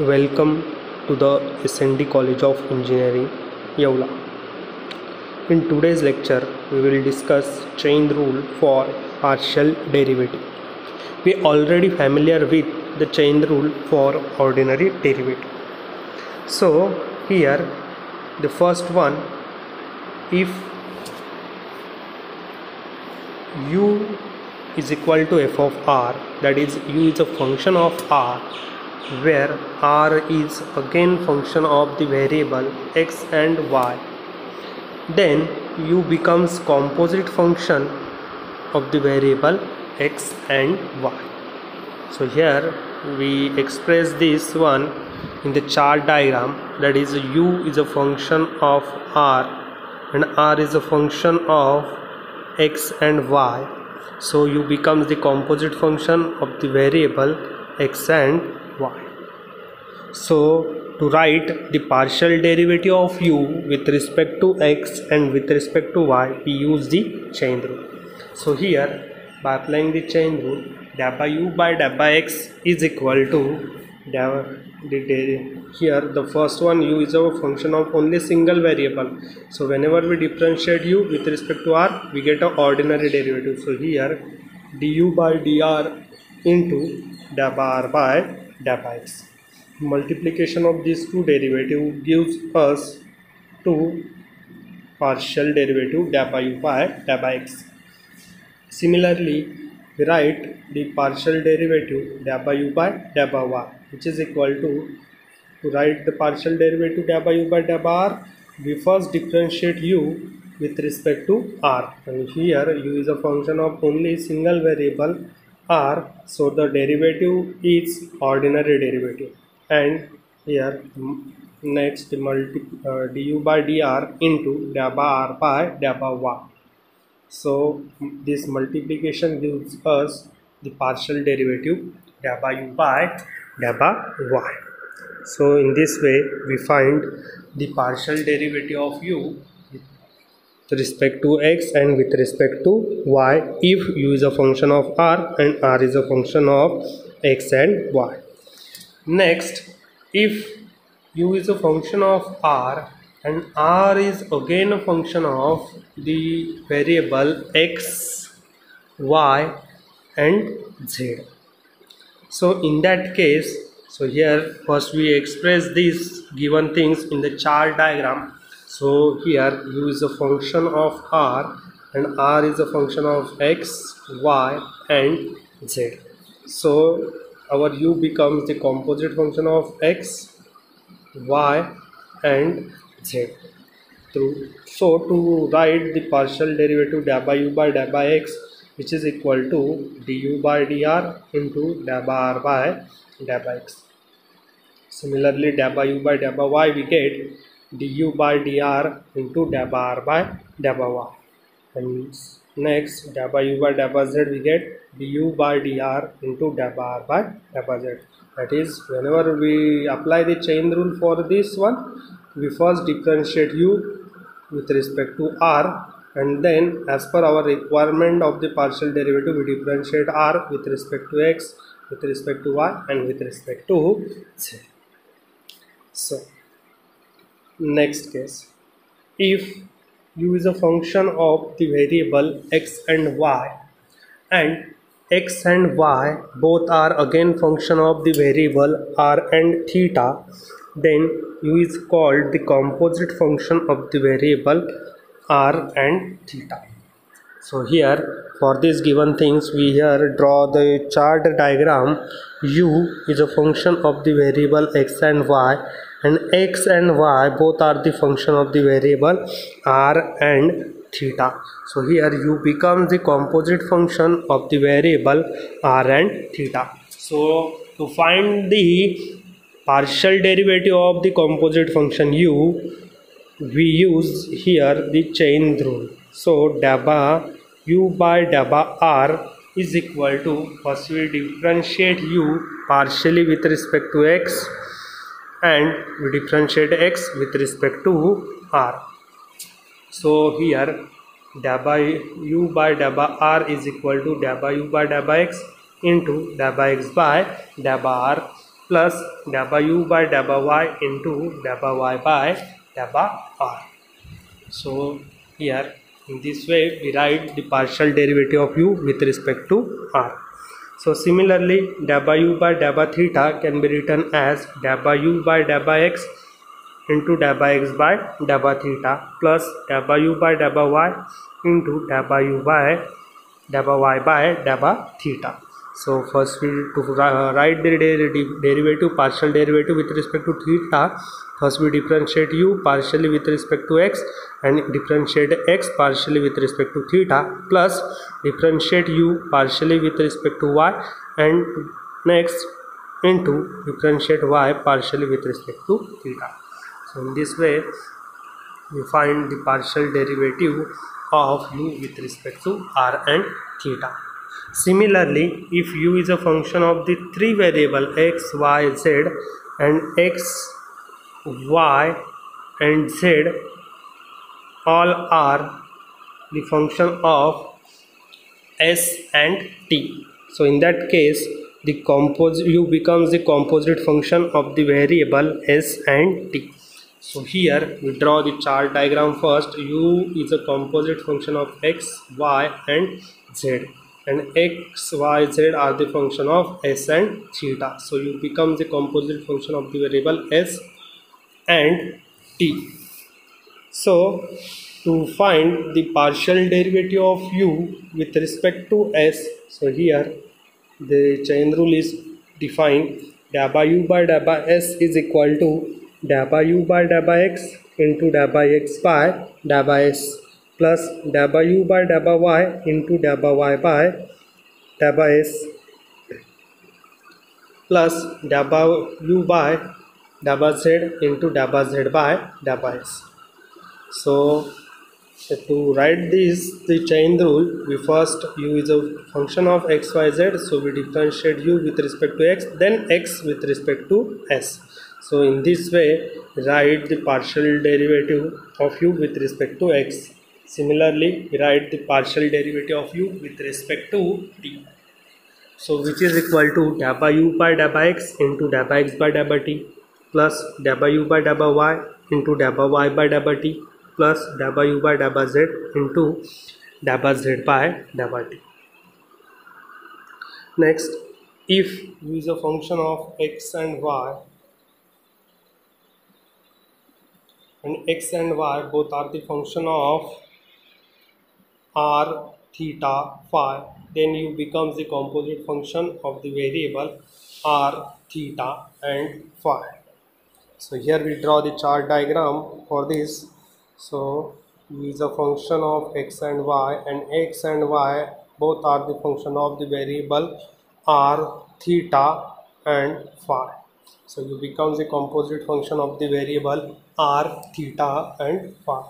Welcome to the SND College of Engineering, Yeola. In today's lecture, we will discuss chain rule for partial derivative. We are already familiar with the chain rule for ordinary derivative. So here, the first one, if u is equal to f of r, that is u is a function of r, where r is again function of the variable x and y, then u becomes composite function of the variable x and y. So here we express this one in the chart diagram, that is u is a function of r and r is a function of x and y. So u becomes the composite function of the variable x and y. So to write the partial derivative of u with respect to x and with respect to y, we use the chain rule. So here, by applying the chain rule, del by u by del by x is equal to here the first one, u is a function of only single variable. So whenever we differentiate u with respect to r, we get an ordinary derivative. So here du by dr into del by r by del by x. Multiplication of these two derivatives gives us two partial derivative del by u by del by x. Similarly, we write the partial derivative del by u by del by y, which is equal to write the partial derivative del by u by del by r, we first differentiate u with respect to r, and here u is a function of only single variable r, so the derivative is ordinary derivative. And here next du by dr into del by r by del by y. So this multiplication gives us the partial derivative del by u by del by y. So in this way we find the partial derivative of u with respect to x and with respect to y if u is a function of r and r is a function of x and y. Next, if u is a function of r and r is again a function of the variable x, y and z. So in that case, so here first we express these given things in the chart diagram. So here u is a function of r and r is a function of x, y and z. So our u becomes the composite function of x, y and z. So to write the partial derivative del by u by del by x, which is equal to du by dr into del by r by del by x. Similarly, del by u by del by y, we get du by dr into del by r by del by y. And next, del by u by del by z, we get du by dr into del by r by del by z. That is, whenever we apply the chain rule for this one, we first differentiate u with respect to r, and then as per our requirement of the partial derivative, we differentiate r with respect to x, with respect to y and with respect to z. So next case, if u is a function of the variable x and y, and x and y both are again function of the variable r and theta, then u is called the composite function of the variable r and theta. So here for these given things, we here draw the chart diagram. U is a function of the variable x and y, and x and y both are the function of the variable r and theta. So here u becomes the composite function of the variable r and theta. So to find the partial derivative of the composite function u, we use here the chain rule. So del by u by del by r is equal to, first we differentiate u partially with respect to x and we differentiate x with respect to r. So here del by u by del by r is equal to del by u by del by x into del by x by del by r. plus dabba u by dabba y into dabba y by dabba r. So here in this way we write the partial derivative of u with respect to r. So similarly, dabba u by dabba theta can be written as dabba u by dabba x into dabba x by dabba theta plus dabba u by dabba y into dabba u by dabba y by dabba theta. So first we to write the derivative, partial derivative with respect to theta. First we differentiate u partially with respect to x and differentiate x partially with respect to theta plus differentiate u partially with respect to y and next into differentiate y partially with respect to theta. So in this way we find the partial derivative of u with respect to r and theta. Similarly, if u is a function of the three variable x, y, z and x, y and z all are the function of s and t. So in that case the u becomes the composite function of the variable s and t. So here we draw the chart diagram first. U is a composite function of x, y and z, and x, y, z are the function of s and theta. So u becomes the composite function of the variable s and t. So to find the partial derivative of u with respect to s, so here the chain rule is defined. Dabba u by dabba s is equal to dabba u by dabba x into dabba x by dabba s plus dabba u by dabba y into dabba y by dabba s plus dabba u by dabba z into dabba z by dabba s. So to write this, the chain rule, we first u is a function of x, y, z, so we differentiate u with respect to x, then x with respect to s. So in this way write the partial derivative of u with respect to x. Similarly we write the partial derivative of u with respect to t. So which is equal to dabba u by dabba x into dabba x by dabba t plus dabba u by dabba y into dabba y by dabba t plus dabba u by dabba z into dabba z by dabba t. Next, if u is a function of x and y both are the function of r, theta, phi, then u becomes the composite function of the variable r, theta and phi. So here we draw the chart diagram for this. So u is a function of x and y both are the function of the variable r, theta and phi. So u becomes a composite function of the variable r, theta and phi.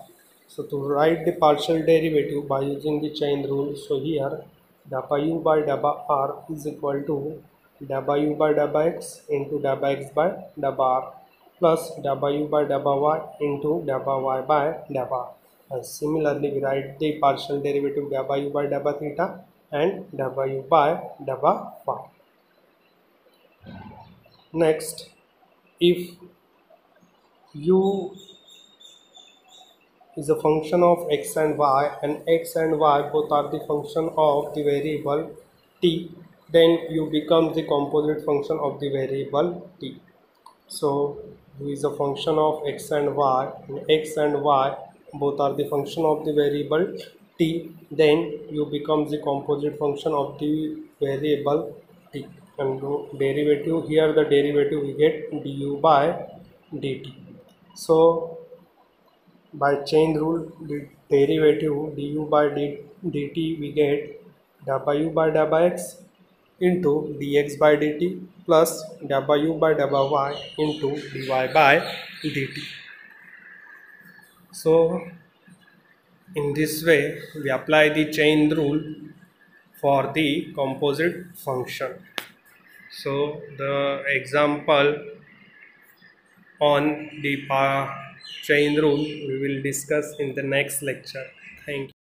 So to write the partial derivative by using the chain rule, so here dabba u by dabba r is equal to dabba u by dabba x into dabba x by dabba r plus dabba u by dabba y into dabba y by dabba r. And similarly we write the partial derivative dabba u by dabba theta and dabba u by dabba phi. Next, if u is a function of x and y both are the function of the variable t, then u becomes the composite function of the variable t. So u is a function of x and y both are the function of the variable t, then u becomes the composite function of the variable t. And derivative, here the derivative we get du by dt. So by chain rule, the derivative du by dt we get dabba u by dabba x into dx by dt plus dabba u by dabba y into dy by dt. So in this way we apply the chain rule for the composite function. So the example on the chain rule we will discuss in the next lecture. Thank you.